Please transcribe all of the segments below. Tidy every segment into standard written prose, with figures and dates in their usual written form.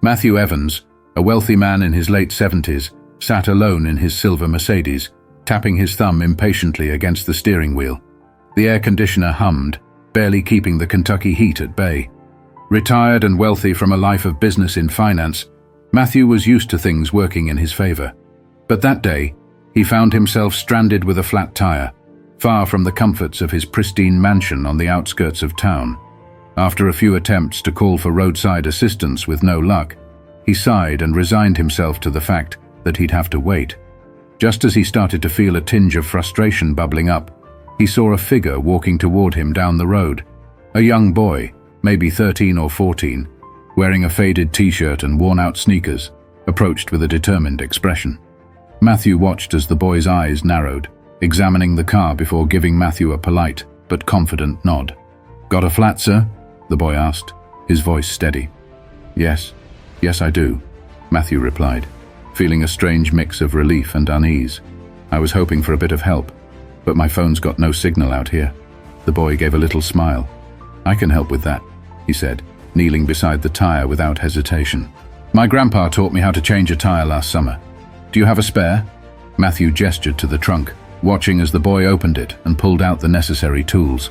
Matthew Evans, a wealthy man in his late 70s, sat alone in his silver Mercedes, tapping his thumb impatiently against the steering wheel. The air conditioner hummed, barely keeping the Kentucky heat at bay. Retired and wealthy from a life of business in finance, Matthew was used to things working in his favor. But that day, he found himself stranded with a flat tire, far from the comforts of his pristine mansion on the outskirts of town. After a few attempts to call for roadside assistance with no luck, he sighed and resigned himself to the fact that he'd have to wait. Just as he started to feel a tinge of frustration bubbling up, he saw a figure walking toward him down the road. A young boy, maybe 13 or 14, wearing a faded t-shirt and worn-out sneakers, approached with a determined expression. Matthew watched as the boy's eyes narrowed, examining the car before giving Matthew a polite but confident nod. "Got a flat, sir?" the boy asked, his voice steady. Yes, I do," Matthew replied, feeling a strange mix of relief and unease. "I was hoping for a bit of help, but my phone's got no signal out here." The boy gave a little smile. "I can help with that," he said, kneeling beside the tire without hesitation. "My grandpa taught me how to change a tire last summer. Do you have a spare?" Matthew gestured to the trunk, watching as the boy opened it and pulled out the necessary tools.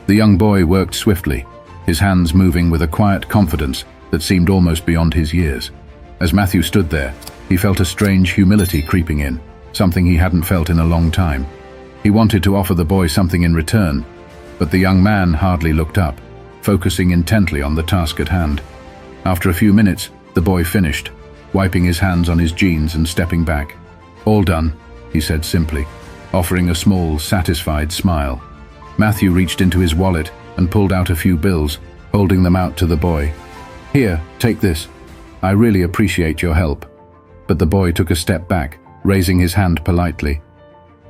The young boy worked swiftly, his hands moving with a quiet confidence that seemed almost beyond his years. As Matthew stood there, he felt a strange humility creeping in, something he hadn't felt in a long time. He wanted to offer the boy something in return, but the young man hardly looked up, focusing intently on the task at hand. After a few minutes, the boy finished, wiping his hands on his jeans and stepping back. "All done," he said simply, offering a small, satisfied smile. Matthew reached into his wallet and pulled out a few bills, holding them out to the boy. "Here, take this. I really appreciate your help." But the boy took a step back, raising his hand politely.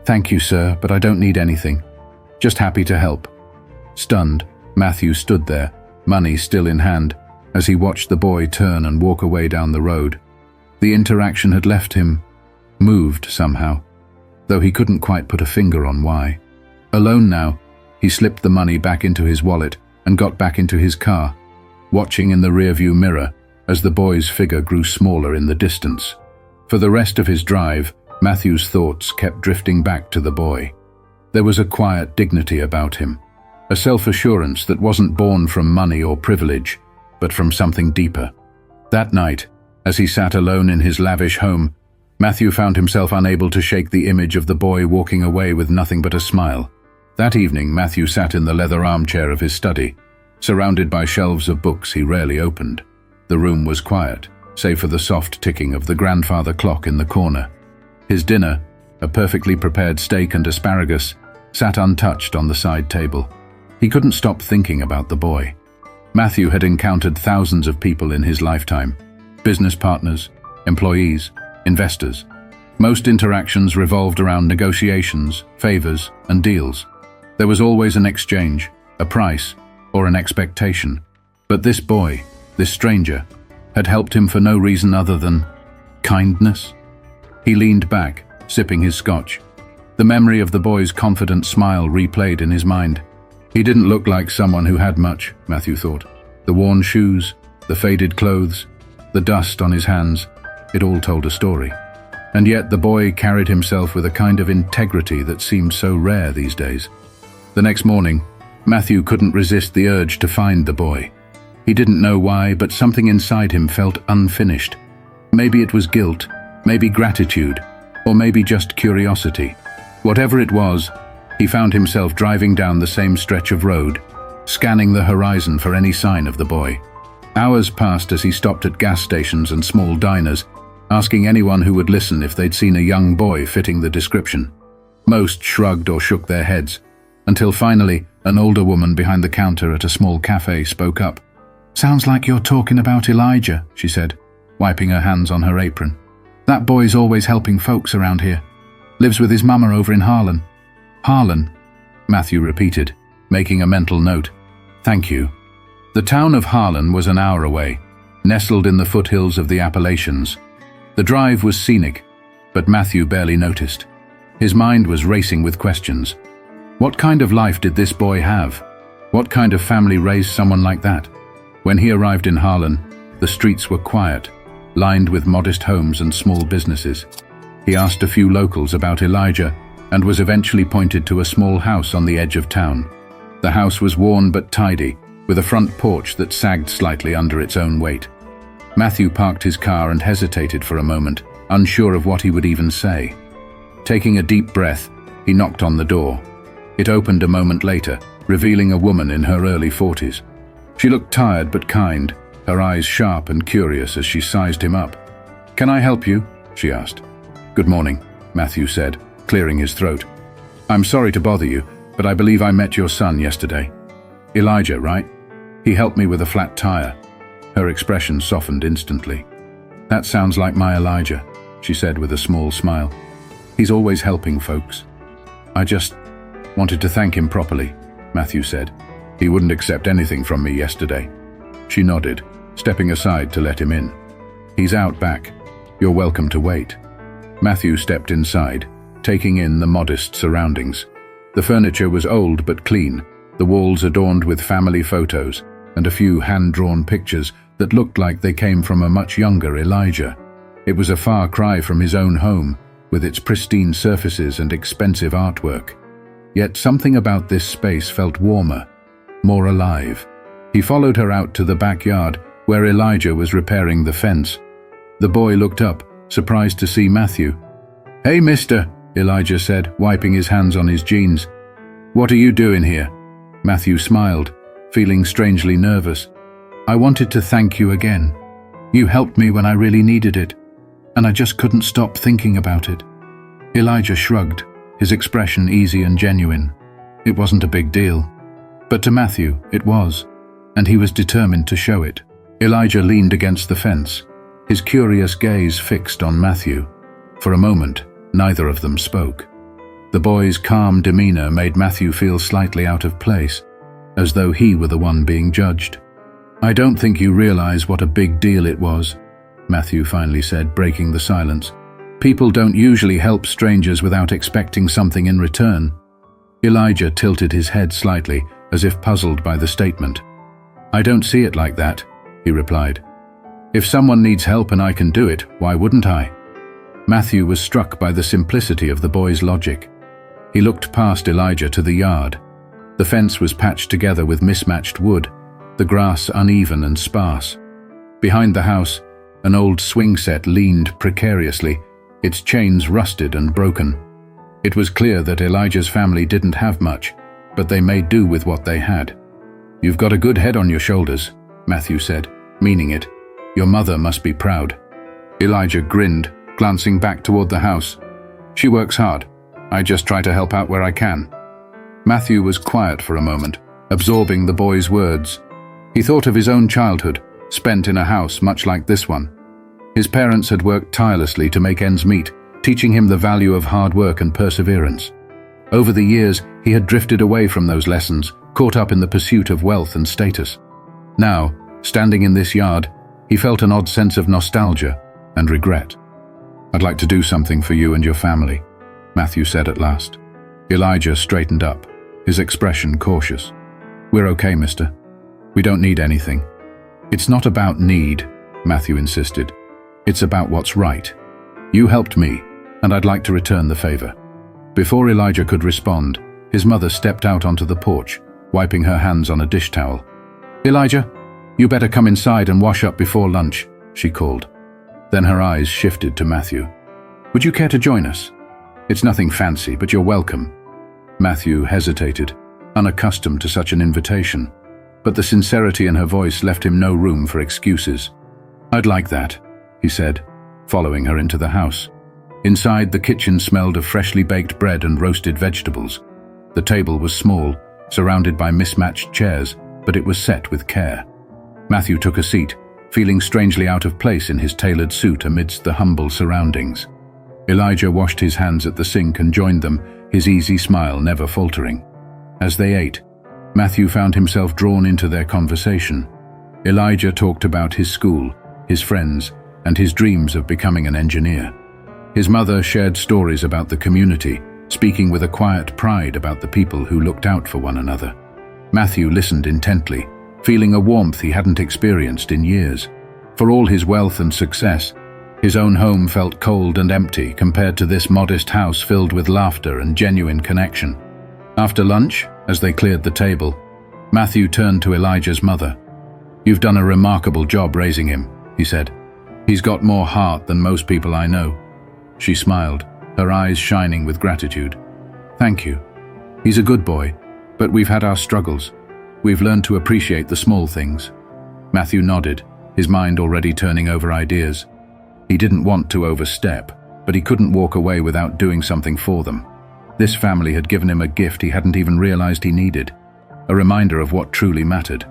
"Thank you, sir, but I don't need anything. Just happy to help." Stunned, Matthew stood there, money still in hand, as he watched the boy turn and walk away down the road. The interaction had left him moved somehow, though he couldn't quite put a finger on why. Alone now, he slipped the money back into his wallet and got back into his car, watching in the rearview mirror as the boy's figure grew smaller in the distance. For the rest of his drive, Matthew's thoughts kept drifting back to the boy. There was a quiet dignity about him, a self-assurance that wasn't born from money or privilege, but from something deeper. That night, as he sat alone in his lavish home, Matthew found himself unable to shake the image of the boy walking away with nothing but a smile. That evening, Matthew sat in the leather armchair of his study, surrounded by shelves of books he rarely opened. The room was quiet, save for the soft ticking of the grandfather clock in the corner. His dinner, a perfectly prepared steak and asparagus, sat untouched on the side table. He couldn't stop thinking about the boy. Matthew had encountered thousands of people in his lifetime: business partners, employees, investors. Most interactions revolved around negotiations, favors, and deals. There was always an exchange, a price, or an expectation. But this boy, this stranger, had helped him for no reason other than kindness. He leaned back, sipping his scotch. The memory of the boy's confident smile replayed in his mind. He didn't look like someone who had much, Matthew thought. The worn shoes, the faded clothes, the dust on his hands, it all told a story. And yet the boy carried himself with a kind of integrity that seemed so rare these days. The next morning, Matthew couldn't resist the urge to find the boy. He didn't know why, but something inside him felt unfinished. Maybe it was guilt, maybe gratitude, or maybe just curiosity. Whatever it was, he found himself driving down the same stretch of road, scanning the horizon for any sign of the boy. Hours passed as he stopped at gas stations and small diners, asking anyone who would listen if they'd seen a young boy fitting the description. Most shrugged or shook their heads, until finally an older woman behind the counter at a small cafe spoke up. "Sounds like you're talking about Elijah," she said, wiping her hands on her apron. "That boy's always helping folks around here. Lives with his mama over in Harlan." "Harlan," Matthew repeated, making a mental note. "Thank you." The town of Harlan was an hour away, nestled in the foothills of the Appalachians. The drive was scenic, but Matthew barely noticed. His mind was racing with questions. What kind of life did this boy have? What kind of family raised someone like that? When he arrived in Harlan, The streets were quiet, lined with modest homes and small businesses. He asked a few locals about Elijah and was eventually pointed to a small house on the edge of town. The house was worn but tidy, with a front porch that sagged slightly under its own weight. Matthew parked his car and hesitated for a moment, unsure of what he would even say. Taking a deep breath, he knocked on the door. It opened a moment later, revealing a woman in her early 40s. She looked tired but kind, her eyes sharp and curious as she sized him up. "Can I help you?" she asked. "Good morning," Matthew said, clearing his throat. "I'm sorry to bother you, but I believe I met your son yesterday. Elijah, right? He helped me with a flat tire." Her expression softened instantly. "That sounds like my Elijah," she said with a small smile. "He's always helping folks." "I just wanted to thank him properly," Matthew said. "He wouldn't accept anything from me yesterday." She nodded, stepping aside to let him in. "He's out back. You're welcome to wait." Matthew stepped inside, taking in the modest surroundings. The furniture was old but clean, the walls adorned with family photos, and a few hand-drawn pictures that looked like they came from a much younger Elijah. It was a far cry from his own home, with its pristine surfaces and expensive artwork. Yet something about this space felt warmer, more alive. He followed her out to the backyard, where Elijah was repairing the fence. The boy looked up, surprised to see Matthew. "Hey, mister," Elijah said, wiping his hands on his jeans. "What are you doing here?" Matthew smiled, feeling strangely nervous. "I wanted to thank you again. You helped me when I really needed it, and I just couldn't stop thinking about it." Elijah shrugged, his expression easy and genuine. It wasn't a big deal. But to Matthew, it was, and he was determined to show it. Elijah leaned against the fence, his curious gaze fixed on Matthew. For a moment, neither of them spoke. The boy's calm demeanor made Matthew feel slightly out of place, as though he were the one being judged. "I don't think you realize what a big deal it was," Matthew finally said, breaking the silence. "People don't usually help strangers without expecting something in return." Elijah tilted his head slightly, as if puzzled by the statement. "I don't see it like that," he replied. "If someone needs help and I can do it, why wouldn't I?" Matthew was struck by the simplicity of the boy's logic. He looked past Elijah to the yard. The fence was patched together with mismatched wood, the grass uneven and sparse. Behind the house, an old swing set leaned precariously, its chains rusted and broken. It was clear that Elijah's family didn't have much, but they made do with what they had. "You've got a good head on your shoulders," Matthew said, meaning it. "Your mother must be proud." Elijah grinned, glancing back toward the house. "She works hard. I just try to help out where I can." Matthew was quiet for a moment, absorbing the boy's words. He thought of his own childhood, spent in a house much like this one. His parents had worked tirelessly to make ends meet, teaching him the value of hard work and perseverance. Over the years, he had drifted away from those lessons, caught up in the pursuit of wealth and status. Now, standing in this yard, he felt an odd sense of nostalgia and regret. "I'd like to do something for you and your family," Matthew said at last. Elijah straightened up, his expression cautious. "We're okay, mister. We don't need anything." "It's not about need," Matthew insisted. "It's about what's right. You helped me, and I'd like to return the favor." Before Elijah could respond, his mother stepped out onto the porch, wiping her hands on a dish towel. "Elijah, you better come inside and wash up before lunch," she called. Then her eyes shifted to Matthew. "Would you care to join us? It's nothing fancy, but you're welcome." Matthew hesitated, unaccustomed to such an invitation, but the sincerity in her voice left him no room for excuses. "I'd like that," he said, following her into the house. Inside, the kitchen smelled of freshly baked bread and roasted vegetables. The table was small, surrounded by mismatched chairs, but it was set with care. Matthew took a seat, feeling strangely out of place in his tailored suit amidst the humble surroundings. Elijah washed his hands at the sink and joined them, his easy smile never faltering. As they ate, Matthew found himself drawn into their conversation. Elijah talked about his school, his friends, and his dreams of becoming an engineer. His mother shared stories about the community, speaking with a quiet pride about the people who looked out for one another. Matthew listened intently, feeling a warmth he hadn't experienced in years. For all his wealth and success, his own home felt cold and empty compared to this modest house filled with laughter and genuine connection. After lunch, as they cleared the table, Matthew turned to Elijah's mother. "You've done a remarkable job raising him," he said. "He's got more heart than most people I know." She smiled, her eyes shining with gratitude. "Thank you. He's a good boy, but we've had our struggles. We've learned to appreciate the small things." Matthew nodded, his mind already turning over ideas. He didn't want to overstep, but he couldn't walk away without doing something for them. This family had given him a gift he hadn't even realized he needed, a reminder of what truly mattered.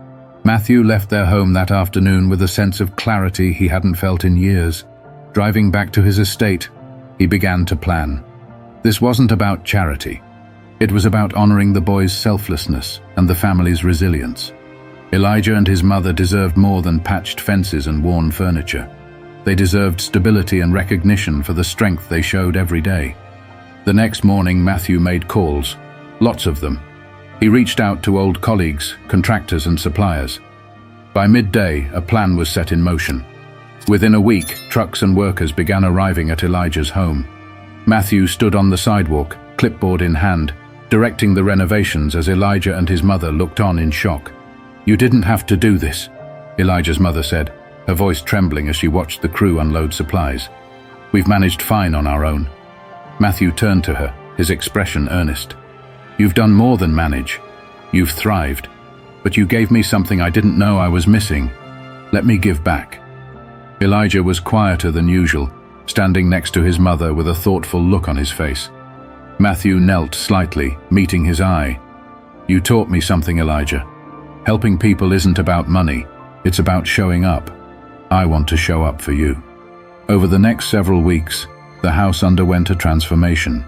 Matthew left their home that afternoon with a sense of clarity he hadn't felt in years. Driving back to his estate, he began to plan. This wasn't about charity. It was about honoring the boy's selflessness and the family's resilience. Elijah and his mother deserved more than patched fences and worn furniture. They deserved stability and recognition for the strength they showed every day. The next morning, Matthew made calls, lots of them. He reached out to old colleagues, contractors and suppliers. By midday, a plan was set in motion. Within a week, trucks and workers began arriving at Elijah's home. Matthew stood on the sidewalk, clipboard in hand, directing the renovations as Elijah and his mother looked on in shock. "You didn't have to do this," Elijah's mother said, her voice trembling as she watched the crew unload supplies. "We've managed fine on our own." Matthew turned to her, his expression earnest. "You've done more than manage. You've thrived. But you gave me something I didn't know I was missing. Let me give back." Elijah was quieter than usual, standing next to his mother with a thoughtful look on his face. Matthew knelt slightly, meeting his eye. "You taught me something, Elijah. Helping people isn't about money, it's about showing up. I want to show up for you." Over the next several weeks, the house underwent a transformation.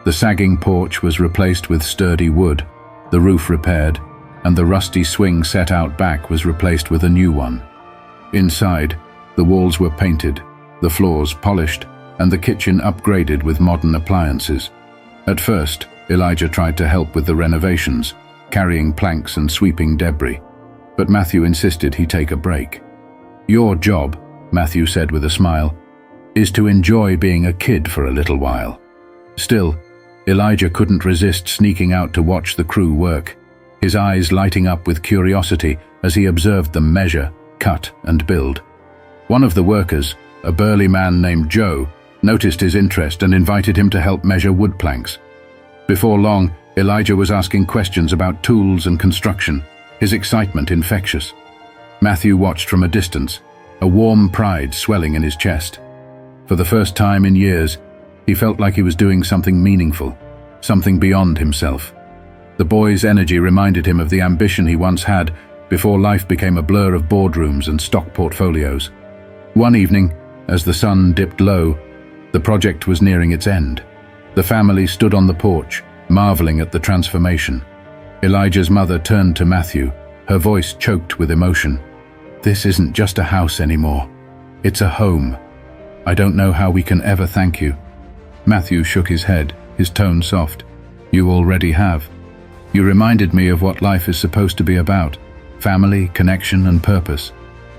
The sagging porch was replaced with sturdy wood, the roof repaired, and the rusty swing set out back was replaced with a new one. Inside, the walls were painted, the floors polished, and the kitchen upgraded with modern appliances. At first, Elijah tried to help with the renovations, carrying planks and sweeping debris, but Matthew insisted he take a break. "Your job," Matthew said with a smile, "is to enjoy being a kid for a little while." Still, Elijah couldn't resist sneaking out to watch the crew work, his eyes lighting up with curiosity as he observed them measure, cut, and build. One of the workers, a burly man named Joe, noticed his interest and invited him to help measure wood planks. Before long, Elijah was asking questions about tools and construction, his excitement infectious. Matthew watched from a distance, a warm pride swelling in his chest. For the first time in years, he felt like he was doing something meaningful, something beyond himself. The boy's energy reminded him of the ambition he once had before life became a blur of boardrooms and stock portfolios. One evening, as the sun dipped low, the project was nearing its end. The family stood on the porch, marveling at the transformation. Elijah's mother turned to Matthew, her voice choked with emotion. "This isn't just a house anymore. It's a home. I don't know how we can ever thank you." Matthew shook his head, his tone soft. "You already have. You reminded me of what life is supposed to be about: family, connection, and purpose.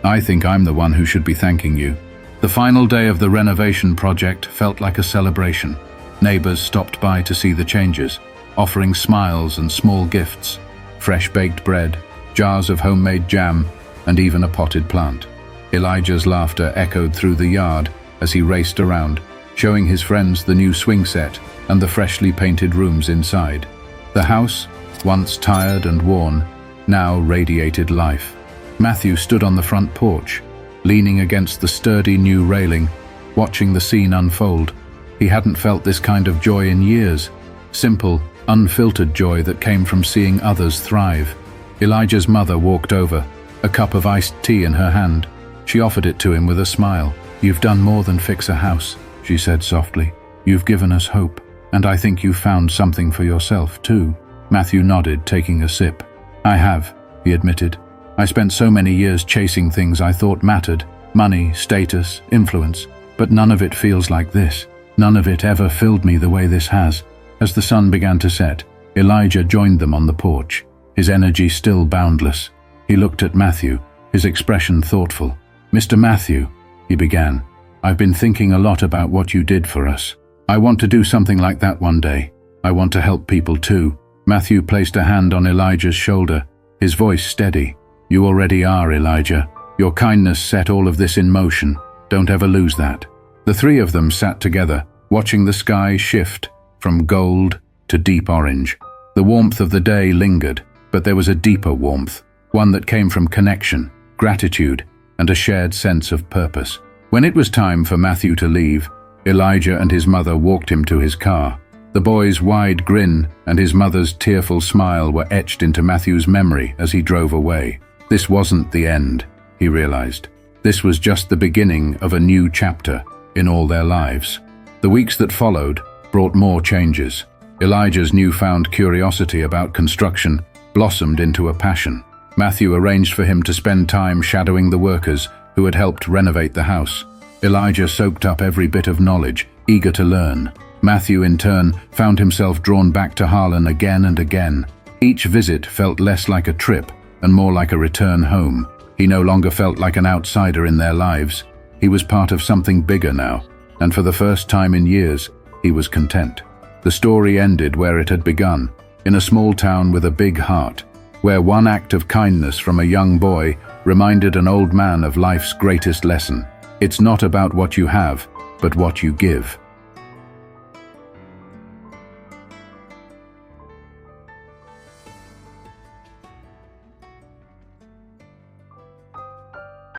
I think I'm the one who should be thanking you." The final day of the renovation project felt like a celebration. Neighbors stopped by to see the changes, offering smiles and small gifts: fresh baked bread, jars of homemade jam, and even a potted plant. Elijah's laughter echoed through the yard as he raced around, showing his friends the new swing set and the freshly painted rooms inside. The house, once tired and worn, now radiated life. Matthew stood on the front porch, leaning against the sturdy new railing, watching the scene unfold. He hadn't felt this kind of joy in years, simple, unfiltered joy that came from seeing others thrive. Elijah's mother walked over, a cup of iced tea in her hand. She offered it to him with a smile. "You've done more than fix a house," she said softly. "You've given us hope, and I think you've found something for yourself, too." Matthew nodded, taking a sip. "I have," he admitted. "I spent so many years chasing things I thought mattered: money, status, influence. But none of it feels like this. None of it ever filled me the way this has." As the sun began to set, Elijah joined them on the porch, his energy still boundless. He looked at Matthew, his expression thoughtful. "Mr. Matthew," he began, "I've been thinking a lot about what you did for us. I want to do something like that one day. I want to help people too." Matthew placed a hand on Elijah's shoulder, his voice steady. "You already are, Elijah. Your kindness set all of this in motion. Don't ever lose that." The three of them sat together, watching the sky shift from gold to deep orange. The warmth of the day lingered, but there was a deeper warmth, one that came from connection, gratitude, and a shared sense of purpose. When it was time for Matthew to leave, Elijah and his mother walked him to his car. The boy's wide grin and his mother's tearful smile were etched into Matthew's memory as he drove away. This wasn't the end, he realized. This was just the beginning of a new chapter in all their lives. The weeks that followed brought more changes. Elijah's newfound curiosity about construction blossomed into a passion. Matthew arranged for him to spend time shadowing the workers who had helped renovate the house. Elijah soaked up every bit of knowledge, eager to learn. Matthew, in turn, found himself drawn back to Harlan again and again. Each visit felt less like a trip and more like a return home. He no longer felt like an outsider in their lives. He was part of something bigger now, and for the first time in years, he was content. The story ended where it had begun, in a small town with a big heart, where one act of kindness from a young boy reminded an old man of life's greatest lesson. It's not about what you have, but what you give.